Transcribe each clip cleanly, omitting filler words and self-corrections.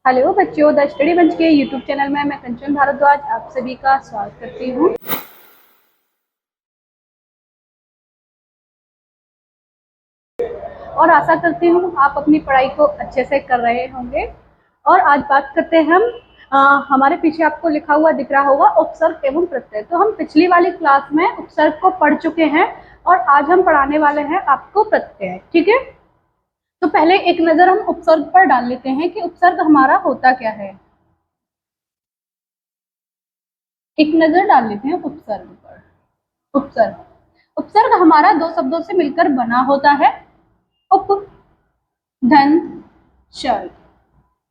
Hello बच्चों, the study bunch के YouTube channel में मैं कंचन भारद्वाज आप सभी का स्वागत करती हूँ और आशा करती हूँ आप अपनी पढ़ाई को अच्छे से कर रहे होंगे। और आज बात करते हैं हम हमारे पीछे आपको लिखा हुआ दिख रहा होगा उपसर्ग एवं प्रत्यय। तो हम पिछली वाली क्लास में उपसर्ग को पढ़ चुके हैं और आज हम पढ़ाने वाले हैं आपको प्रत्यय। ठीक है, तो पहले एक नजर हम उपसर्ग पर डाल लेते हैं कि उपसर्ग हमारा होता क्या है। एक नजर डाल लेते हैं उपसर्ग पर। उपसर्ग उपसर्ग हमारा दो शब्दों से मिलकर बना होता है। उप, धन, सर्ग।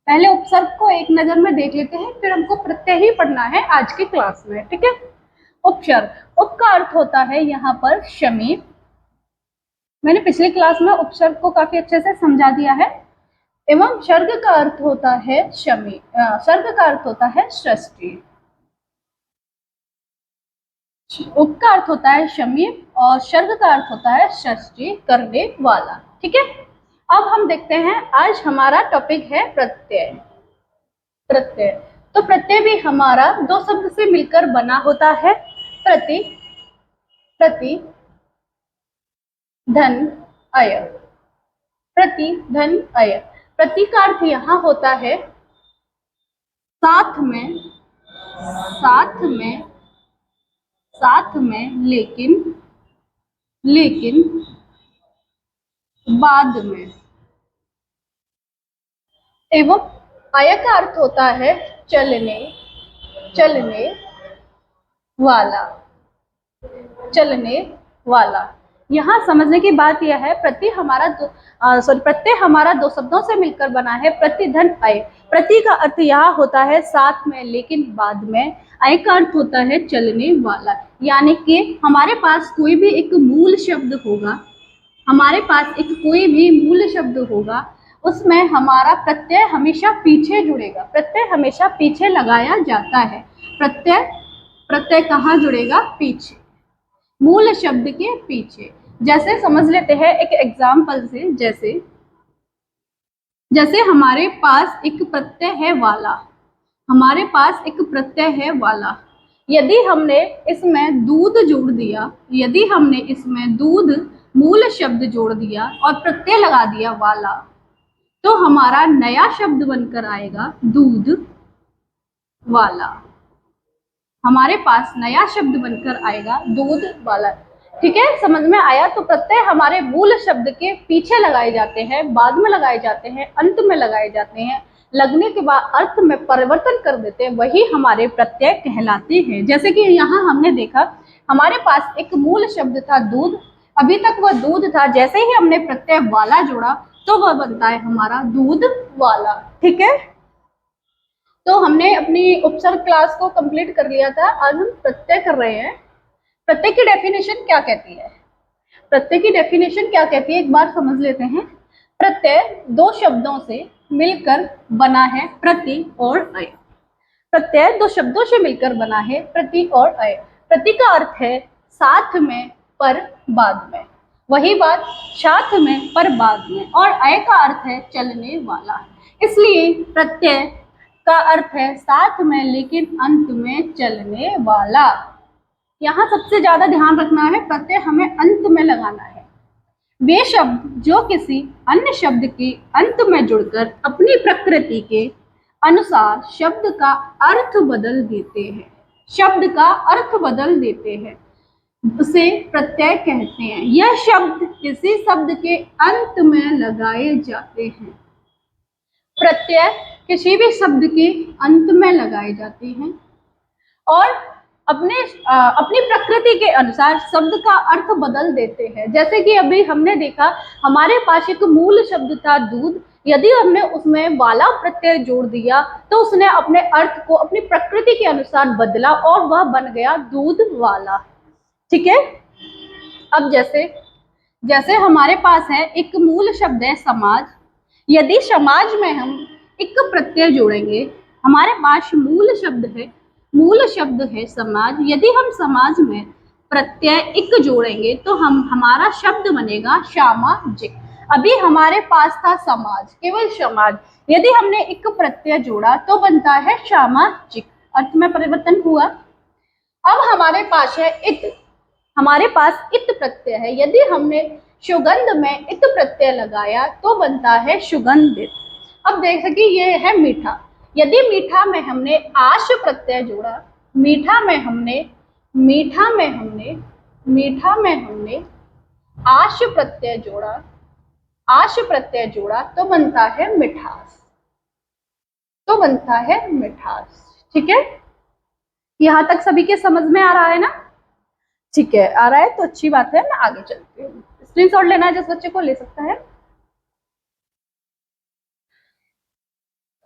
पहले उपसर्ग को एक नजर में देख लेते हैं, फिर हमको प्रत्यय ही पढ़ना है आज की क्लास में। ठीक है, उपसर्ग उप का अर्थ होता है यहाँ पर समीप। मैंने पिछली क्लास में उपसर्ग को काफी अच्छे से समझा दिया है। एवं सर्ग का अर्थ होता है समीप, सर्ग का अर्थ होता है सृष्टि। उप का अर्थ होता है समीप और सर्ग का अर्थ होता है सृष्टि, करने वाला। ठीक है, अब हम देखते हैं आज हमारा टॉपिक है प्रत्यय। प्रत्यय तो प्रत्यय भी हमारा दो शब्द से मिलकर बना होता है। प्रति, प्रति, धन, अय। प्रति, धन, अय। प्रति का अर्थ यहाँ होता है साथ में, साथ में, साथ में, लेकिन, लेकिन, बाद में। एवं अय का अर्थ होता है चलने, चलने वाला, चलने वाला। यहाँ समझने की बात यह है प्रति हमारा प्रत्यय हमारा दो शब्दों से मिलकर बना है। प्रति, धन, अय। प्रति का अर्थ यहाँ होता है साथ में लेकिन बाद में। अय का अर्थ होता है चलने वाला। यानी कि हमारे पास कोई भी एक मूल शब्द होगा, हमारे पास एक कोई भी मूल शब्द होगा, उसमें हमारा प्रत्यय हमेशा पीछे जुड़ेगा। प्रत्यय हमेशा पीछे लगाया जाता है। प्रत्यय प्रत्यय कहाँ जुड़ेगा? पीछे, मूल शब्द के पीछे। जैसे समझ लेते हैं एक एग्जाम्पल से, जैसे जैसे हमारे पास एक प्रत्यय है वाला, हमारे पास एक प्रत्यय है वाला। यदि हमने इसमें दूध जोड़ दिया, यदि हमने इसमें दूध मूल शब्द जोड़ दिया और प्रत्यय लगा दिया वाला, तो हमारा नया शब्द बनकर आएगा दूध वाला। हमारे पास नया शब्द बनकर आएगा दूध वाला। ठीक है, समझ में आया? तो प्रत्यय हमारे मूल शब्द के पीछे लगाए जाते हैं, बाद में लगाए जाते हैं, अंत में लगाए जाते हैं, लगने के बाद अर्थ में परिवर्तन कर देते हैं, वही हमारे प्रत्यय कहलाते हैं। जैसे कि यहाँ हमने देखा हमारे पास एक मूल शब्द था दूध, अभी तक वह दूध था, जैसे ही हमने प्रत्यय वाला जोड़ा तो वह बनता है हमारा दूध वाला। ठीक है, तो हमने अपनी उपसर्ग क्लास को कंप्लीट कर लिया था। आज हम प्रत्यय कर रहे हैं। प्रत्यय की डेफिनेशन क्या कहती है? प्रत्यय की डेफिनेशन क्या कहती है एक बार समझ लेते हैं। प्रत्यय दो शब्दों से मिलकर बना है, प्रति और अय। प्रत्यय दो शब्दों से मिलकर बना है, प्रति और अय। प्रति का अर्थ है साथ में पर बाद में, वही बात साथ में पर बाद में। और अय का अर्थ है चलने वाला। इसलिए प्रत्यय का अर्थ है साथ में लेकिन अंत में चलने वाला। यहाँ सबसे ज्यादा ध्यान रखना है, प्रत्यय हमें अंत में लगाना है। वे शब्द जो किसी अन्य शब्द के अंत में जुड़कर अपनी प्रकृति के अनुसार शब्द का अर्थ बदल देते हैं, शब्द का अर्थ बदल देते हैं, उसे प्रत्यय कहते हैं। यह शब्द किसी शब्द के अंत में लगाए जाते हैं। प्रत्यय किसी भी शब्द के अंत में लगाए जाते हैं और अपनी प्रकृति के अनुसार शब्द का अर्थ बदल देते हैं। जैसे कि अभी हमने देखा हमारे पास एक मूल शब्द था दूध, यदि हमने उसमें वाला प्रत्यय जोड़ दिया तो उसने अपने अर्थ को अपनी प्रकृति के अनुसार बदला और वह बन गया दूध वाला। ठीक है, अब जैसे जैसे हमारे पास है एक मूल शब्द है समाज, यदि समाज में हम एक प्रत्यय जोड़ेंगे, हमारे पास मूल शब्द है, मूल शब्द है समाज, यदि हम समाज में प्रत्यय एक जोड़ेंगे तो हमारा शब्द बनेगा सामाजिक। अभी हमारे पास था समाज, केवल समाज। यदि हमने इक प्रत्यय जोड़ा तो बनता है सामाजिक, अर्थ में परिवर्तन हुआ। अब हमारे पास है इत, हमारे पास इत प्रत्यय है। यदि हमने सुगंध में इत प्रत्यय लगाया तो बनता है सुगंधित। अब देख सके ये है मीठा। यदि मीठा में हमने आश प्रत्यय जोड़ा, मीठा में हमने आश प्रत्यय जोड़ा तो बनता है मिठास, ठीक है। यहां तक सभी के समझ में आ रहा है ना? ठीक है, आ रहा है तो अच्छी बात है। मैं आगे चलती हूँ। स्क्रीनशॉट लेना है जिस बच्चे को ले सकता है।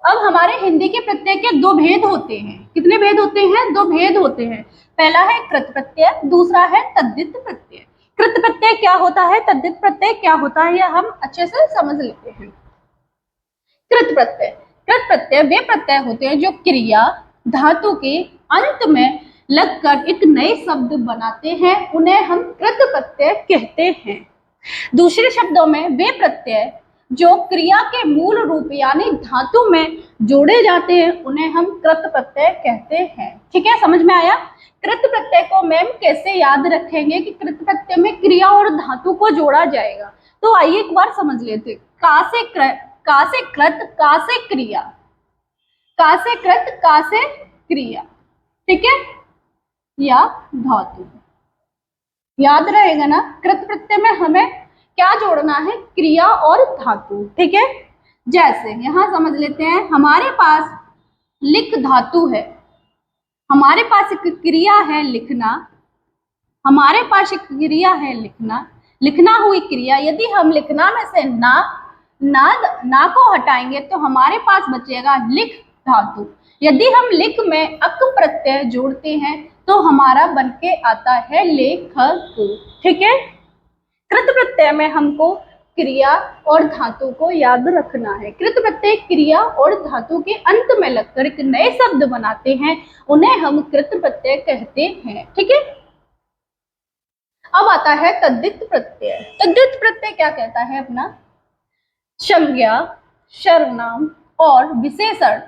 अब हमारे हिंदी के प्रत्यय के दो भेद होते हैं। कितने भेद होते हैं? दो भेद होते हैं। पहला है कृत प्रत्यय, दूसरा है तद्धित प्रत्यय। कृत प्रत्यय क्या होता है, तद्धित प्रत्यय क्या होता है, यह हम अच्छे से समझ लेते हैं। कृत प्रत्यय वे प्रत्यय होते हैं जो क्रिया धातु के अंत में लगकर एक नए शब्द बनाते हैं, उन्हें हम कृत प्रत्यय कहते हैं। दूसरे शब्दों में वे प्रत्यय जो क्रिया के मूल रूप यानी धातु में जोड़े जाते हैं, उन्हें हम कृत प्रत्यय कहते हैं। ठीक है, समझ में आया? कृत प्रत्यय को मैम कैसे याद रखेंगे कि कृत प्रत्यय में क्रिया और धातु को जोड़ा जाएगा? तो आइए एक बार समझ लेते। का से कृत, का से क्रिया, का से कृत, का से क्रिया, ठीक है, या धातु। याद रहेगा ना? कृत प्रत्यय में हमें क्या जोड़ना है? क्रिया और धातु, ठीक है। जैसे यहां समझ लेते हैं, हमारे पास लिख धातु है, हमारे पास एक क्रिया है लिखना, हमारे पास एक क्रिया है लिखना, लिखना हुई क्रिया। यदि हम लिखना में से ना को हटाएंगे तो हमारे पास बचेगा लिख धातु। यदि हम लिख में अक प्रत्यय जोड़ते हैं तो हमारा बनके आता है लेखक, ठीक है। कृत प्रत्यय में हमको क्रिया और धातु को याद रखना है। कृत प्रत्यय क्रिया और धातु के अंत में लगकर एक नए शब्द बनाते हैं, उन्हें हम कृत प्रत्यय कहते हैं, ठीक है। अब आता है तद्धित प्रत्यय। तद्धित प्रत्यय क्या कहता है? अपना संज्ञा, सर्वनाम और विशेषण।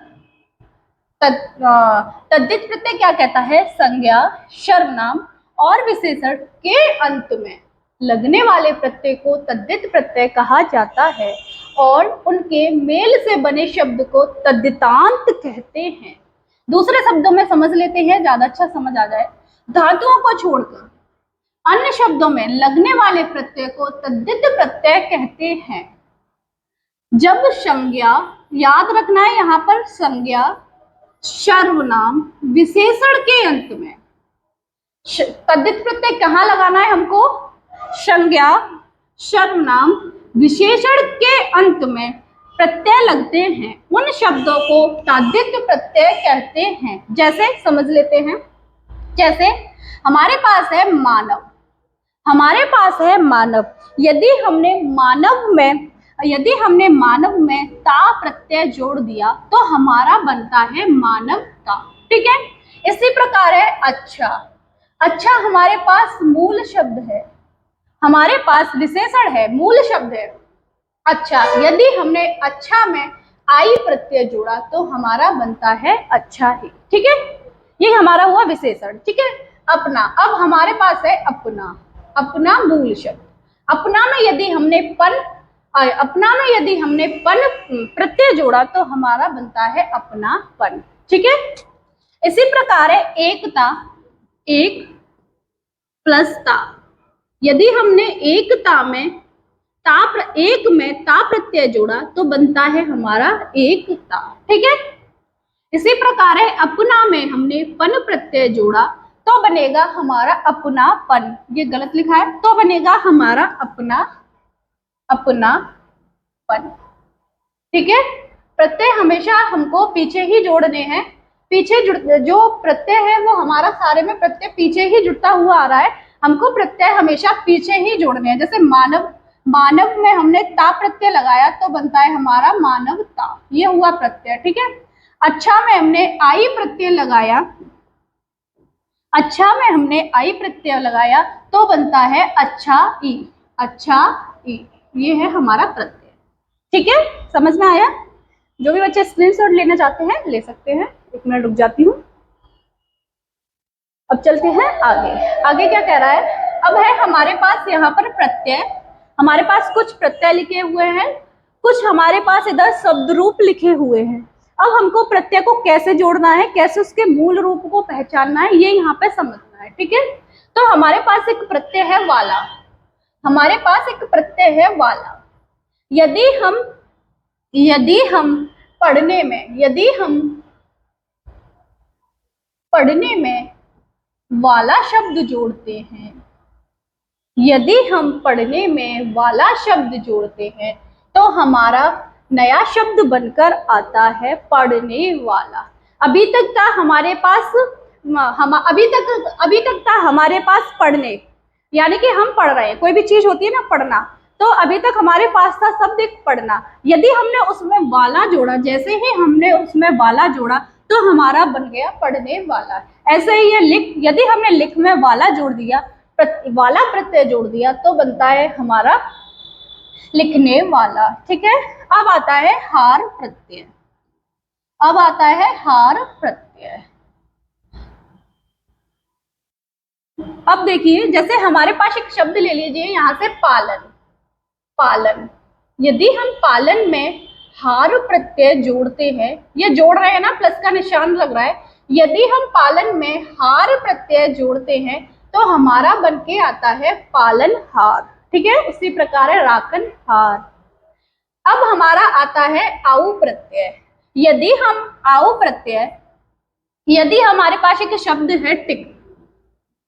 तद्धित प्रत्यय क्या कहता है? संज्ञा, सर्वनाम और विशेषण के अंत में लगने वाले प्रत्यय को तद्धित प्रत्यय कहा जाता है और उनके मेल से बने शब्द को तद्धितांत कहते हैं। दूसरे शब्दों में समझ लेते हैं, ज्यादा अच्छा समझ आ जाए। धातुओं को छोड़कर अन्य शब्दों में लगने वाले प्रत्यय को तद्धित प्रत्यय कहते हैं। जब संज्ञा, याद रखना है यहाँ पर, संज्ञा, सर्वनाम, विशेषण के अंत में तद्धित प्रत्यय कहाँ लगाना है हमको? संज्ञा, सर्वनाम, विशेषण के अंत में प्रत्यय लगते हैं, उन शब्दों को तद्धित प्रत्यय कहते हैं। जैसे समझ लेते हैं, जैसे हमारे पास है मानव, हमारे पास है मानव। यदि हमने मानव में ता प्रत्यय जोड़ दिया तो हमारा बनता है मानवता, ठीक है। इसी प्रकार है अच्छा। अच्छा हमारे पास मूल शब्द है, हमारे पास विशेषण है, मूल शब्द है अच्छा। यदि हमने अच्छा में आई प्रत्यय जोड़ा तो हमारा बनता है अच्छा ही, ठीक है। ये हमारा हुआ विशेषण, ठीक है। अपना, अब हमारे पास है अपना, अपना मूल शब्द। अपना में यदि हमने पन प्रत्यय जोड़ा तो हमारा बनता है अपनापन, ठीक है। इसी प्रकार है एकता, एक प्लस ता। यदि हमने एकता में एक में ता प्रत्यय जोड़ा तो बनता है हमारा एकता, ठीक है। इसी प्रकार है अपना में हमने पन प्रत्यय जोड़ा तो बनेगा हमारा अपनापन। ये गलत लिखा है, तो बनेगा हमारा अपनापन, ठीक है। प्रत्यय हमेशा हमको पीछे ही जोड़ने हैं। जो प्रत्यय है वो हमारा सारे में प्रत्यय पीछे ही जुड़ता हुआ आ रहा है, हमको प्रत्यय हमेशा पीछे ही जोड़ने हैं। जैसे मानव, मानव में हमने ता प्रत्यय लगाया तो बनता है हमारा मानवता, ये हुआ प्रत्यय, ठीक है। अच्छा में हमने आई प्रत्यय लगाया, अच्छा में हमने आई प्रत्यय लगाया तो बनता है अच्छा ई, अच्छा ई, ये है हमारा प्रत्यय। ठीक है, समझ में आया? जो भी बच्चे स्क्रीनशॉट लेना चाहते हैं ले सकते हैं। 1 मिनट रुक जाती हूँ। अब चलते हैं आगे। आगे क्या कह रहा है? अब है हमारे पास यहाँ पर प्रत्यय, हमारे पास कुछ प्रत्यय लिखे हुए हैं, कुछ हमारे पास इधर शब्द रूप लिखे हुए हैं। अब हमको प्रत्यय को कैसे जोड़ना है, कैसे उसके मूल रूप को पहचानना है, ये यहाँ पे समझना है। ठीक है, तो हमारे पास एक प्रत्यय है वाला, हमारे पास एक प्रत्यय है वाला। यदि हम पढ़ने में वाला शब्द जोड़ते हैं, यदि हम पढ़ने में वाला शब्द जोड़ते हैं तो हमारा नया शब्द बनकर आता है पढ़ने वाला। अभी तक था हमारे पास अभी तक था हमारे पास पढ़ने, यानी कि हम पढ़ रहे हैं, कोई भी चीज होती है ना पढ़ना, तो अभी तक हमारे पास था शब्द एक पढ़ना। यदि हमने उसमें वाला जोड़ा, जैसे ही हमने उसमें वाला जोड़ा तो हमारा बन गया पढ़ने वाला। ऐसे ही ये लिख, यदि हमने लिख में वाला जोड़ दिया, वाला प्रत्यय जोड़ दिया तो बनता है हमारा लिखने वाला। ठीक है, अब आता है हार प्रत्यय। अब आता है हार प्रत्यय। अब देखिए, जैसे हमारे पास एक शब्द ले लीजिए यहाँ से पालन, पालन। यदि हम पालन में हार प्रत्यय जोड़ते हैं, ये जोड़ रहे हैं ना, प्लस का निशान लग रहा है, यदि हम पालन में हार प्रत्यय जोड़ते हैं तो हमारा बन के आता है पालन हार। ठीक है, उसी प्रकार है राखन हार। अब हमारा आता है आउ प्रत्यय। यदि हम आउ प्रत्यय, यदि हमारे पास एक शब्द है टिक,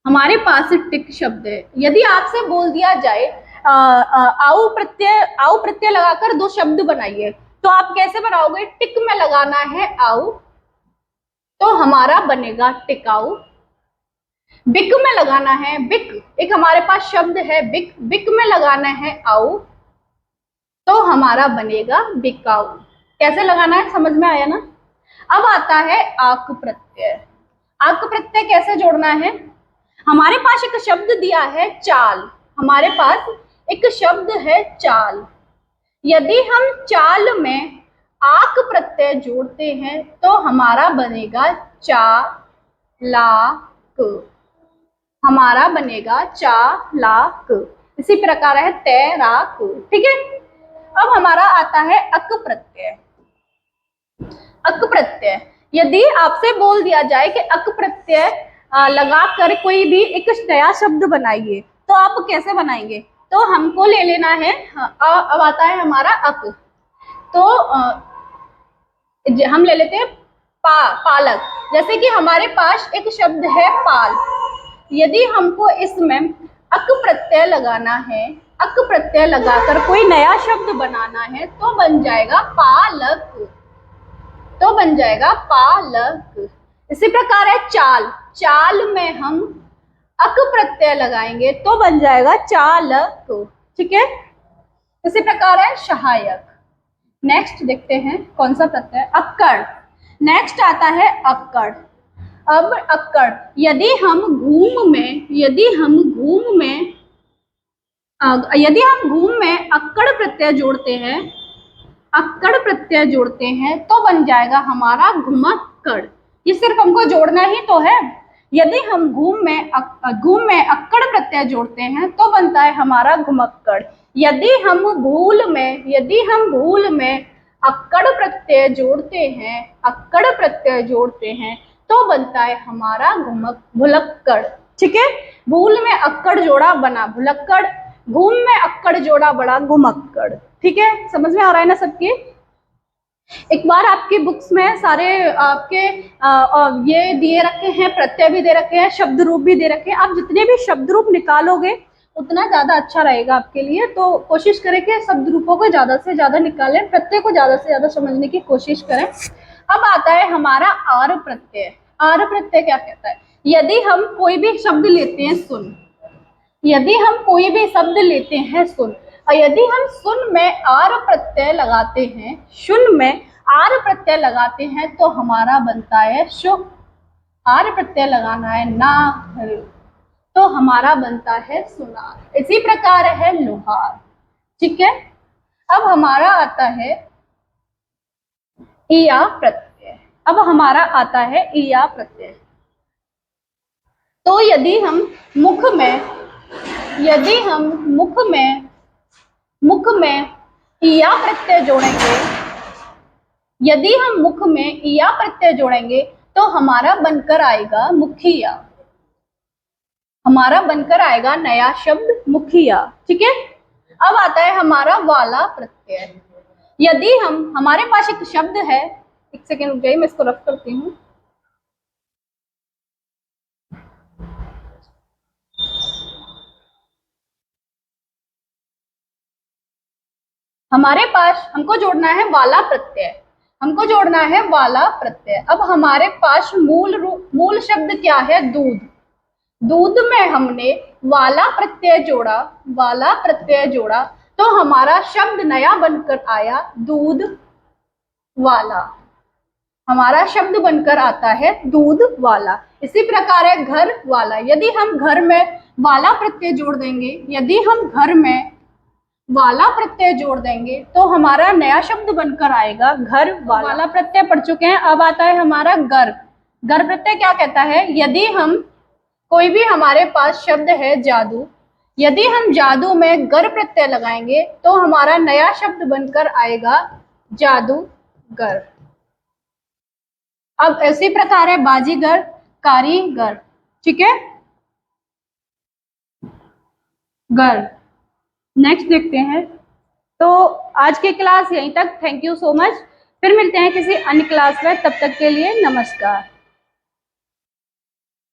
हमारे पास टिक शब्द है, यदि आपसे बोल दिया जाए आउ प्रत्यय लगाकर 2 शब्द बनाइए, तो आप कैसे बनाओगे? टिक में लगाना है आउ तो हमारा बनेगा टिकाऊ। बिक में लगाना है बिक, एक हमारे पास शब्द है बिक, बिक में लगाना है आउ तो हमारा बनेगा बिकाऊ। कैसे लगाना है समझ में आया ना? अब आता है आक प्रत्यय। आक प्रत्यय कैसे जोड़ना है? हमारे पास एक शब्द दिया है चाल, हमारे पास एक शब्द है चाल। यदि हम चाल में आक प्रत्यय जोड़ते हैं तो हमारा बनेगा चालाक, हमारा बनेगा चालाक। इसी प्रकार है तैराक। ठीक है, अब हमारा आता है अक प्रत्यय। अक प्रत्यय, यदि आपसे बोल दिया जाए कि अक प्रत्यय लगाकर कोई भी एक नया शब्द बनाइए, तो आप कैसे बनाएंगे? तो हमको ले लेना है, अब आता है हमारा अक, तो हम ले लेते हैं पालक। जैसे कि हमारे पास एक शब्द है पाल, यदि हमको इसमें अक प्रत्यय लगाना है, अक प्रत्यय लगाकर कोई नया शब्द बनाना है तो बन जाएगा पालक, तो बन जाएगा पालक। इसी प्रकार है चाल, चाल में हम अक प्रत्यय लगाएंगे तो बन जाएगा चालक। ठीक है, इसी प्रकार है सहायक। नेक्स्ट देखते हैं कौन सा प्रत्यय, अक्कड़। नेक्स्ट आता है अक्कड़। अब अक्कड़, यदि हम घूम में अक्कड़ प्रत्यय जोड़ते हैं, अक्कड़ प्रत्यय जोड़ते हैं तो बन जाएगा हमारा घुमक्कड़। ये सिर्फ हमको जोड़ना ही तो है। यदि हम घूम में अक्कड़ प्रत्यय जोड़ते हैं तो बनता है हमारा घुमक्कड़। यदि हम भूल में अक्कड़ प्रत्यय जोड़ते हैं तो बनता है हमारा भुलक्कड़। ठीक है, भूल में अक्कड़ जोड़ा बना भुलक्कड़, घूम में अक्कड़ जोड़ा बड़ा घुमक्कड़। ठीक है, समझ में आ रहा है ना सबके? एक बार आपकी बुक्स में सारे आपके ये दिए रखे हैं, प्रत्यय भी दे रखे हैं, शब्द रूप भी दे रखे हैं। आप जितने भी शब्द रूप निकालोगे उतना ज्यादा अच्छा रहेगा आपके लिए। तो कोशिश करें कि शब्द रूपों को ज्यादा से ज्यादा निकालें, प्रत्यय को ज्यादा से ज्यादा समझने की कोशिश करें। अब आता है हमारा आर प्रत्यय। आर प्रत्यय क्या कहता है? यदि हम कोई भी शब्द लेते हैं सुन, यदि हम कोई भी शब्द लेते हैं सुन, और यदि हम सुन में आर प्रत्यय लगाते हैं, शुन में आर प्रत्यय लगाते हैं तो हमारा बनता है शुभ। आर प्रत्यय लगाना है ना तो हमारा बनता है सुनार। इसी प्रकार है लोहार। ठीक है। अब हमारा आता है ईया प्रत्यय। अब हमारा आता है ईया प्रत्यय। तो यदि हम मुख में ईया प्रत्यय जोड़ेंगे, यदि हम मुख में ईया प्रत्यय जोड़ेंगे तो हमारा बनकर आएगा मुखिया, हमारा बनकर आएगा नया शब्द मुखिया। ठीक है। अब आता है हमारा वाला प्रत्यय। यदि हमारे पास एक शब्द है, एक सेकेंड रुक जाइए, मैं इसको रफ करती हूँ। हमारे पास हमको जोड़ना है वाला प्रत्यय, हमको जोड़ना है वाला प्रत्यय। अब हमारे पास मूल शब्द क्या है? दूध। दूध में हमने वाला प्रत्यय जोड़ा, वाला प्रत्यय जोड़ा तो हमारा शब्द नया बनकर आया दूध वाला, हमारा शब्द बनकर आता है दूध वाला। इसी प्रकार है घर वाला। यदि हम घर में वाला प्रत्यय जोड़ देंगे, यदि हम घर में वाला प्रत्यय जोड़ देंगे तो हमारा नया शब्द बनकर आएगा घर वाला। वाला प्रत्यय पढ़ चुके हैं। अब आता है हमारा घर। घर प्रत्यय क्या कहता है? यदि हम कोई भी हमारे पास शब्द है जादू, यदि हम जादू में गर प्रत्यय लगाएंगे तो हमारा नया शब्द बनकर आएगा जादूगर। अब इसी प्रकार है बाजीगर, कारीगर। ठीक है। गर। नेक्स्ट देखते हैं। तो आज की क्लास यहीं तक। Thank you so much. फिर मिलते हैं किसी अन्य क्लास में, तब तक के लिए नमस्कार।